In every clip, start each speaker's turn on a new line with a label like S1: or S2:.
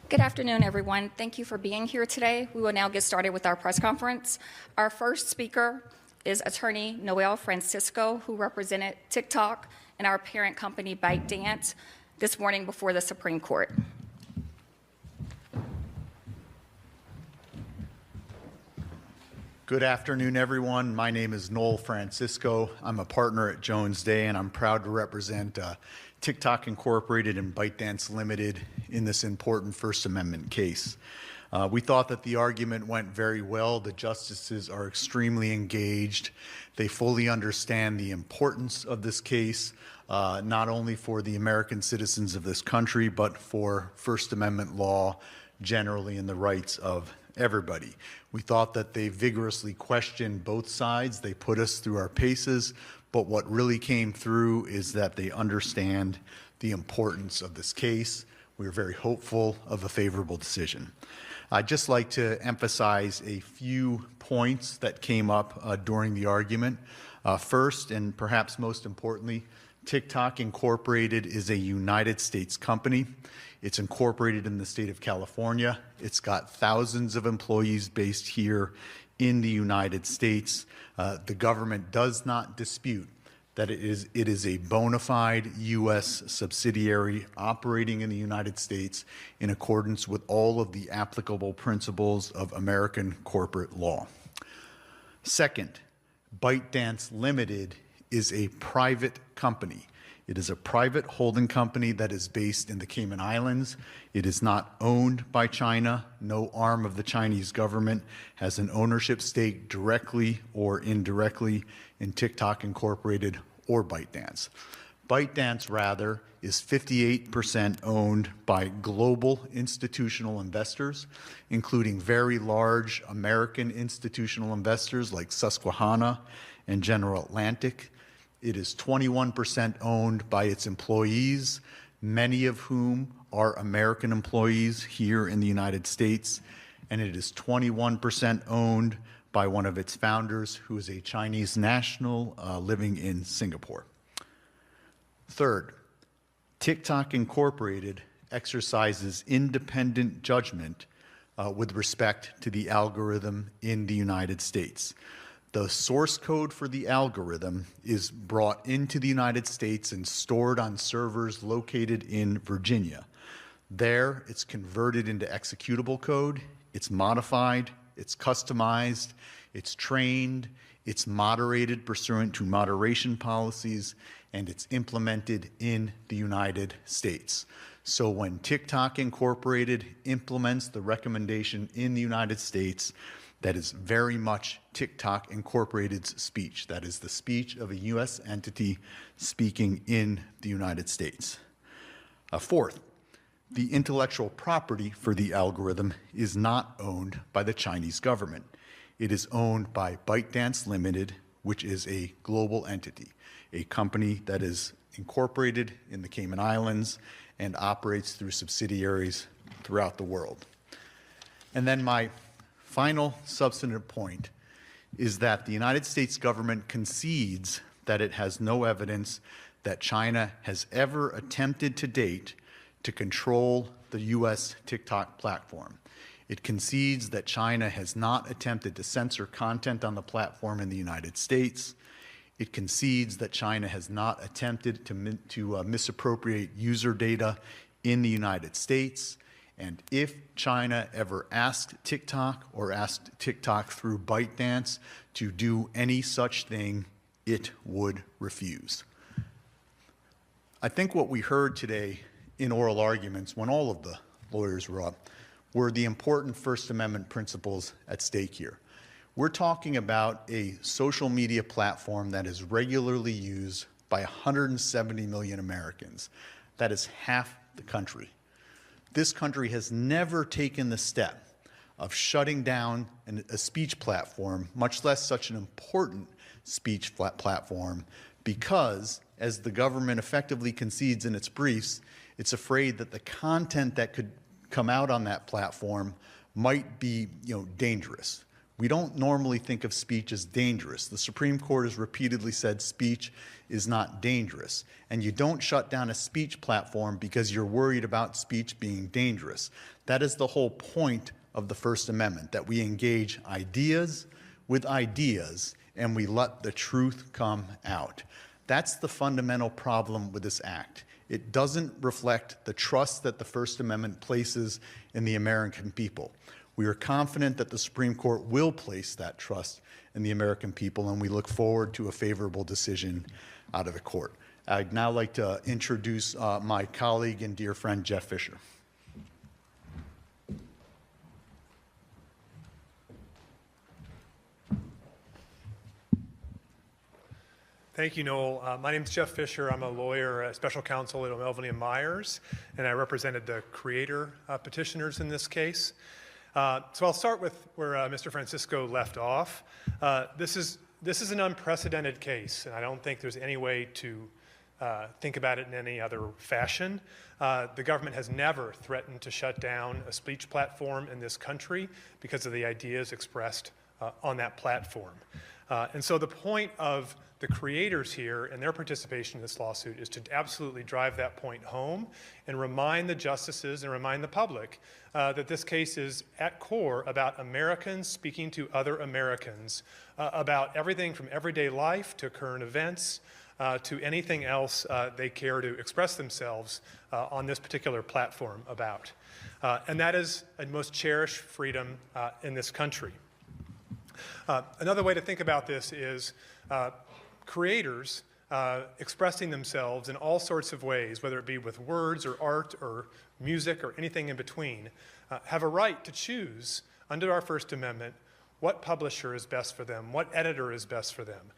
S1: Good afternoon, everyone. Thank you for being here today. We will now get started with our press conference. Our first speaker is attorney Noel Francisco, who represented TikTok and our parent company ByteDance this morning before the Supreme Court.
S2: Good afternoon, everyone. My name is Noel Francisco. I'm a partner at Jones Day, and I'm proud to represent TikTok Incorporated and ByteDance Limited in this important First Amendment case. We thought that the argument went very well. The justices are extremely engaged. They fully understand the importance of this case, not only for the American citizens of this country, but for First Amendment law generally and the rights of everybody. We thought that they vigorously questioned both sides. They put us through our paces, but what really came through is that they understand the importance of this case. We are very hopeful of a favorable decision. I'd just like to emphasize a few points that came up during the argument. First, and perhaps most importantly, TikTok Incorporated is a United States company. It's incorporated in the state of California. It's got thousands of employees based here in the United States. The government does not dispute that it is a bona fide U.S. subsidiary operating in the United States in accordance with all of the applicable principles of American corporate law. Second, ByteDance Limited is a private company. It is a private holding company that is based in the Cayman Islands. It is not owned by China. No arm of the Chinese government has an ownership stake directly or indirectly in TikTok Incorporated or ByteDance. ByteDance, rather, is 58% owned by global institutional investors, including very large American institutional investors like Susquehanna and General Atlantic. It is 21% owned by its employees, many of whom are American employees here in the United States, and it is 21% owned by one of its founders, who is a Chinese national living in Singapore. Third, TikTok Incorporated exercises independent judgment with respect to the algorithm in the United States. The source code for the algorithm is brought into the United States and stored on servers located in Virginia. There, it's converted into executable code, it's modified, it's customized, it's trained, it's moderated pursuant to moderation policies, and it's implemented in the United States. So when TikTok Incorporated implements the recommendation in the United States, that is very much TikTok Incorporated's speech. That is the speech of a U.S. entity speaking in the United States. Fourth, the intellectual property for the algorithm is not owned by the Chinese government. It is owned by ByteDance Limited, which is a global entity, a company that is incorporated in the Cayman Islands and operates through subsidiaries throughout the world. And then my final substantive point is that the United States government concedes that it has no evidence that China has ever attempted to date to control the U.S. TikTok platform. It concedes that China has not attempted to censor content on the platform in the United States. It concedes that China has not attempted to misappropriate user data in the United States. And if China ever asked TikTok or asked TikTok through ByteDance to do any such thing, it would refuse. I think what we heard today in oral arguments, when all of the lawyers were up, were the important First Amendment principles at stake here. We're talking about a social media platform that is regularly used by 170 million Americans. That is half the country. This country has never taken the step of shutting down a speech platform, much less such an important speech platform, because, as the government effectively concedes in its briefs, it's afraid that the content that could come out on that platform might be, dangerous. We don't normally think of speech as dangerous. The Supreme Court has repeatedly said speech is not dangerous. And you don't shut down a speech platform because you're worried about speech being dangerous. That is the whole point of the First Amendment, that we engage ideas with ideas and we let the truth come out. That's the fundamental problem with this act. It doesn't reflect the trust that the First Amendment places in the American people. We are confident that the Supreme Court will place that trust in the American people, and we look forward to a favorable decision out of the court. I'd now like to introduce my colleague and dear friend, Jeff Fisher.
S3: Thank you, Noel. My name is Jeff Fisher. I'm a lawyer, a special counsel at O'Melveny & Myers, and I represented the creator petitioners in this case. So I'll start with where Mr. Francisco left off. This is an unprecedented case, and I don't think there's any way to think about it in any other fashion. The government has never threatened to shut down a speech platform in this country because of the ideas expressed on that platform. And so the point of the creators here and their participation in this lawsuit is to absolutely drive that point home and remind the justices and remind the public that this case is at core about Americans speaking to other Americans about everything from everyday life to current events to anything else they care to express themselves on this particular platform about. And that is a most cherished freedom in this country. Another way to think about this is creators expressing themselves in all sorts of ways, whether it be with words or art or music or anything in between, have a right to choose under our First Amendment what publisher is best for them, what editor is best for them.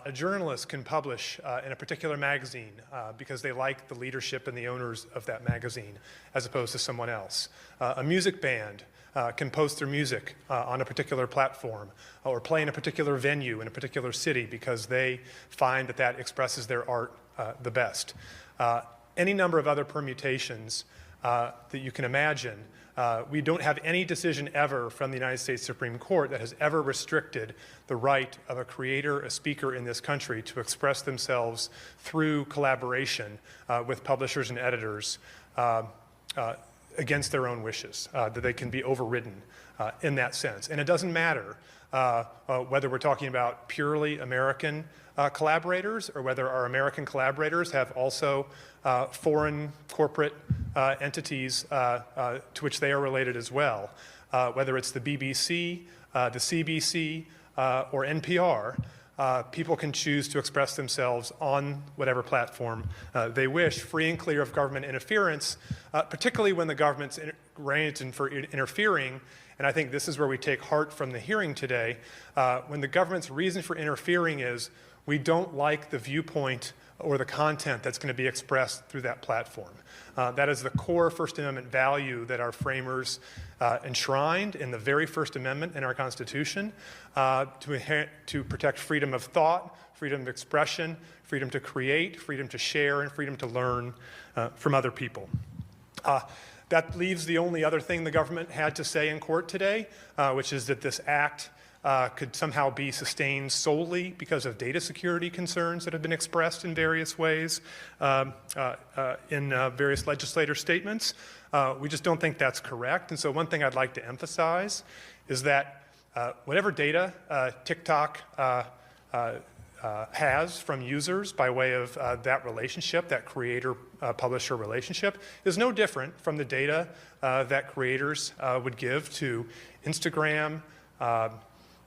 S3: A journalist can publish in a particular magazine because they like the leadership and the owners of that magazine as opposed to someone else. A music band can post their music on a particular platform or play in a particular venue in a particular city because they find that that expresses their art the best. Any number of other permutations that you can imagine. We don't have any decision ever from the United States Supreme Court that has ever restricted the right of a creator, a speaker in this country to express themselves through collaboration with publishers and editors against their own wishes, that they can be overridden in that sense. And it doesn't matter whether we're talking about purely American collaborators or whether our American collaborators have also foreign corporate entities to which they are related as well. Whether it's the BBC, the CBC, or NPR, people can choose to express themselves on whatever platform they wish, free and clear of government interference, particularly when the government's arranged for interfering. And I think this is where we take heart from the hearing today. When the government's reason for interfering is we don't like the viewpoint or the content that's going to be expressed through that platform. That is the core First Amendment value that our framers enshrined in the very First Amendment in our Constitution to protect freedom of thought, freedom of expression, freedom to create, freedom to share, and freedom to learn from other people. That leaves the only other thing the government had to say in court today, which is that this act could somehow be sustained solely because of data security concerns that have been expressed in various ways in various legislator statements. We just don't think that's correct. And so one thing I'd like to emphasize is that whatever data TikTok has from users by way of that relationship, that creator-publisher relationship, is no different from the data that creators would give to Instagram,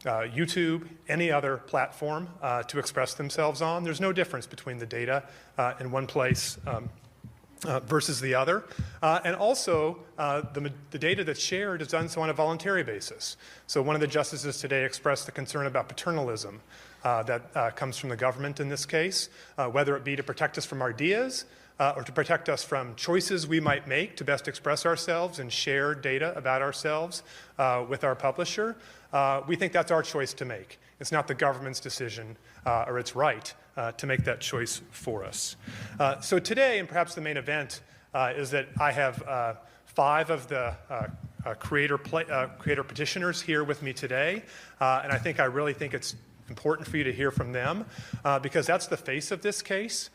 S3: YouTube, any other platform to express themselves on. There's no difference between the data in one place versus the other. And also, the data that's shared is done so on a voluntary basis. So one of the justices today expressed the concern about paternalism that comes from the government in this case, whether it be to protect us from ideas or to protect us from choices we might make to best express ourselves and share data about ourselves with our publisher. We think that's our choice to make. It's not the government's decision or its right to make that choice for us. So today, and perhaps the main event, is that I have 5 of the creator petitioners here with me today, and I really think it's important for you to hear from them because that's the face of this case.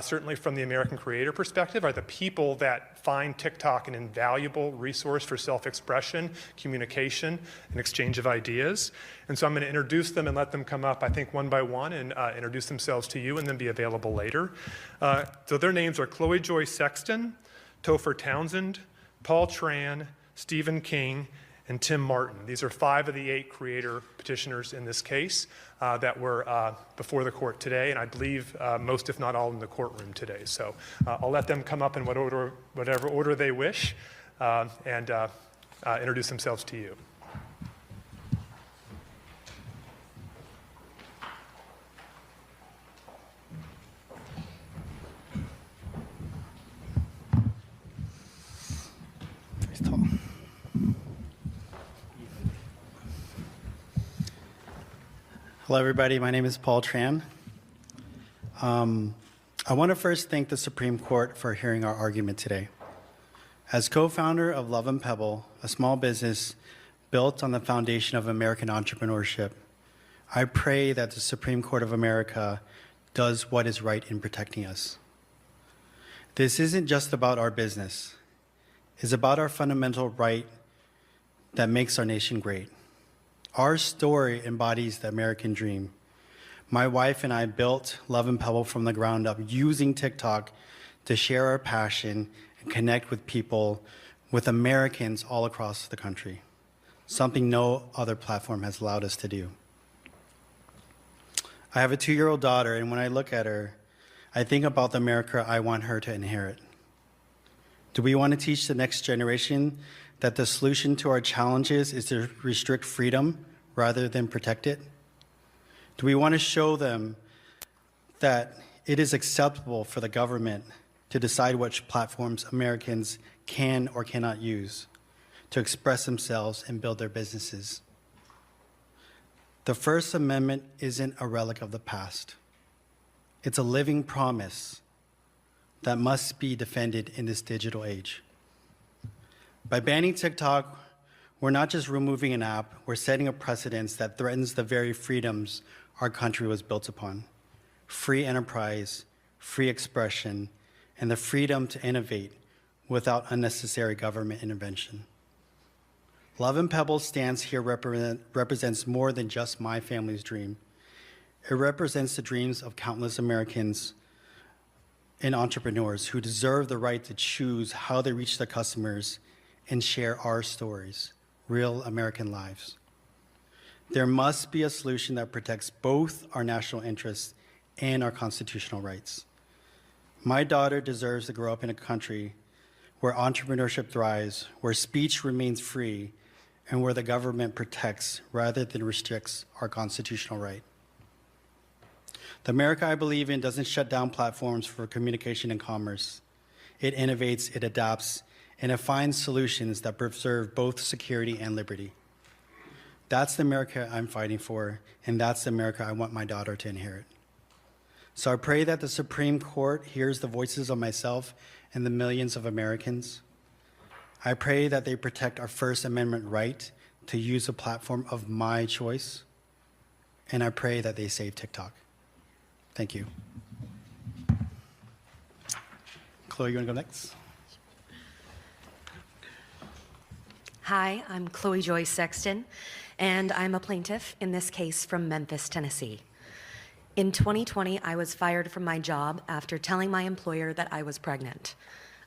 S3: Certainly from the American creator perspective are the people that find TikTok an invaluable resource for self-expression, communication, and exchange of ideas. And so I'm going to introduce them and let them come up, I think, one by one and introduce themselves to you and then be available later. So their names are Chloe Joy Sexton, Topher Townsend, Paul Tran, Stephen King, and Tim Martin. These are 5 of the 8 creator petitioners in this case that were before the court today, and I believe most, if not all, in the courtroom today. So I'll let them come up in whatever order they wish and introduce themselves to you.
S4: Hello, everybody. My name is Paul Tran. I want to first thank the Supreme Court for hearing our argument today. As co-founder of Love and Pebble, a small business built on the foundation of American entrepreneurship, I pray that the Supreme Court of America does what is right in protecting us. This isn't just about our business. It's about our fundamental right that makes our nation great. Our story embodies the American dream. My wife and I built Love and Pebble from the ground up using TikTok to share our passion and connect with people, with Americans all across the country, something no other platform has allowed us to do. I have a 2-year-old daughter, and when I look at her, I think about the America I want her to inherit. Do we want to teach the next generation that the solution to our challenges is to restrict freedom rather than protect it? Do we want to show them that it is acceptable for the government to decide which platforms Americans can or cannot use to express themselves and build their businesses? The First Amendment isn't a relic of the past. It's a living promise that must be defended in this digital age. By banning TikTok, we're not just removing an app, we're setting a precedent that threatens the very freedoms our country was built upon: free enterprise, free expression, and the freedom to innovate without unnecessary government intervention. Love and Pebble stands here represents more than just my family's dream. It represents the dreams of countless Americans and entrepreneurs who deserve the right to choose how they reach their customers and share our stories, real American lives. There must be a solution that protects both our national interests and our constitutional rights. My daughter deserves to grow up in a country where entrepreneurship thrives, where speech remains free, and where the government protects rather than restricts our constitutional right. The America I believe in doesn't shut down platforms for communication and commerce. It innovates, it adapts, and it finds solutions that preserve both security and liberty. That's the America I'm fighting for, and that's the America I want my daughter to inherit. So I pray that the Supreme Court hears the voices of myself and the millions of Americans. I pray that they protect our First Amendment right to use a platform of my choice, and I pray that they save TikTok. Thank you. Chloe, you want to go next?
S5: Hi, I'm Chloe Joy Sexton, and I'm a plaintiff in this case from Memphis, Tennessee. In 2020, I was fired from my job after telling my employer that I was pregnant.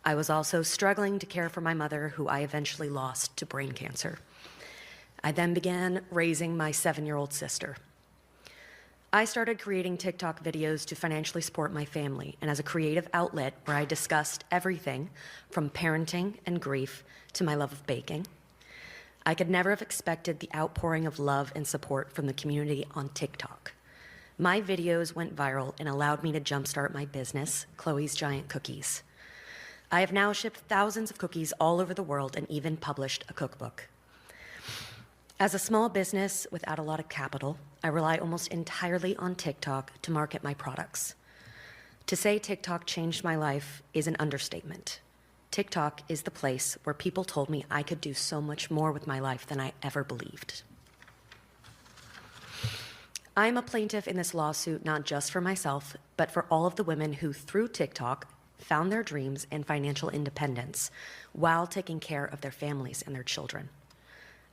S5: I was also struggling to care for my mother, who I eventually lost to brain cancer. I then began raising my 7-year-old sister. I started creating TikTok videos to financially support my family and as a creative outlet where I discussed everything from parenting and grief to my love of baking. I could never have expected the outpouring of love and support from the community on TikTok. My videos went viral and allowed me to jumpstart my business, Chloe's Giant Cookies. I have now shipped thousands of cookies all over the world and even published a cookbook. As a small business without a lot of capital, I rely almost entirely on TikTok to market my products. To say TikTok changed my life is an understatement. TikTok is the place where people told me I could do so much more with my life than I ever believed. I am a plaintiff in this lawsuit not just for myself, but for all of the women who, through TikTok, found their dreams and financial independence while taking care of their families and their children.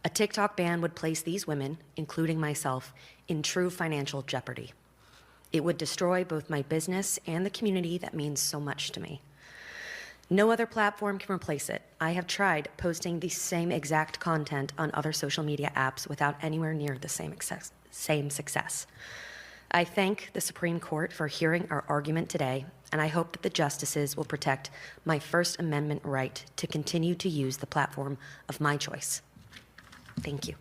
S5: A TikTok ban would place these women, including myself, in true financial jeopardy. It would destroy both my business and the community that means so much to me. No other platform can replace it. I have tried posting the same exact content on other social media apps without anywhere near the same success. I thank the Supreme Court for hearing our argument today, and I hope that the justices will protect my First Amendment right to continue to use the platform of my choice. Thank you.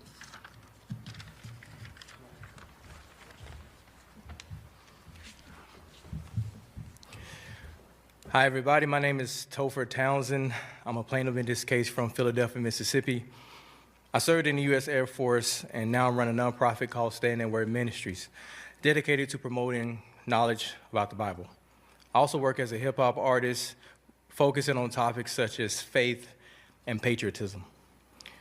S6: Hi, everybody. My name is Topher Townsend. I'm a plaintiff in this case from Philadelphia, Mississippi. I served in the U.S. Air Force and now run a nonprofit called Stand and Word Ministries, dedicated to promoting knowledge about the Bible. I also work as a hip-hop artist, focusing on topics such as faith and patriotism.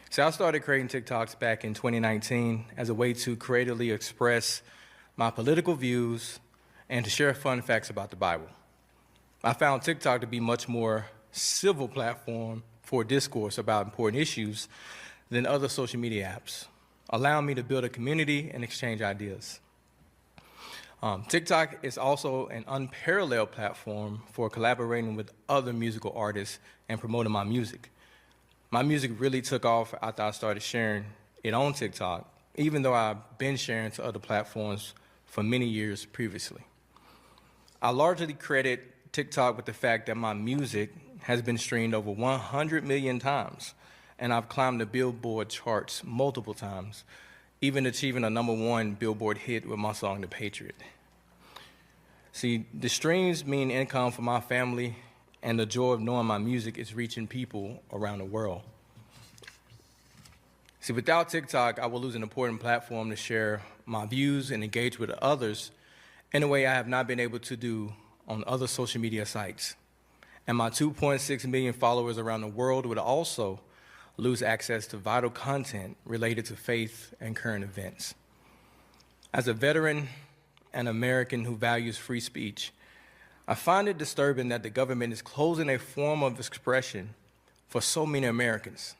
S6: So I started creating TikToks back in 2019 as a way to creatively express my political views and to share fun facts about the Bible. I found TikTok to be much more civil platform for discourse about important issues than other social media apps, allowing me to build a community and exchange ideas. TikTok is also an unparalleled platform for collaborating with other musical artists and promoting my music. My music really took off after I started sharing it on TikTok, even though I've been sharing to other platforms for many years previously. I largely credit TikTok with the fact that my music has been streamed over 100 million times, and I've climbed the Billboard charts multiple times, even achieving a #1 Billboard hit with my song, The Patriot. See, the streams mean income for my family, and the joy of knowing my music is reaching people around the world. See, without TikTok, I will lose an important platform to share my views and engage with others in a way I have not been able to do on other social media sites. And my 2.6 million followers around the world would also lose access to vital content related to faith and current events. As a veteran and American who values free speech, I find it disturbing that the government is closing a form of expression for so many Americans.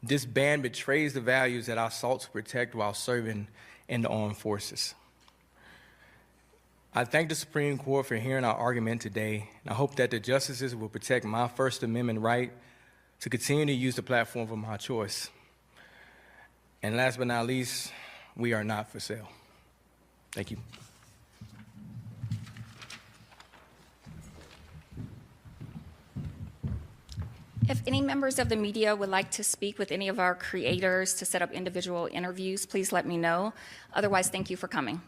S6: This ban betrays the values that I sought to protect while serving in the armed forces. I thank the Supreme Court for hearing our argument today, and I hope that the justices will protect my First Amendment right to continue to use the platform of my choice. And last but not least, we are not for sale. Thank you.
S1: If any members of the media would like to speak with any of our creators to set up individual interviews, please let me know. Otherwise, thank you for coming.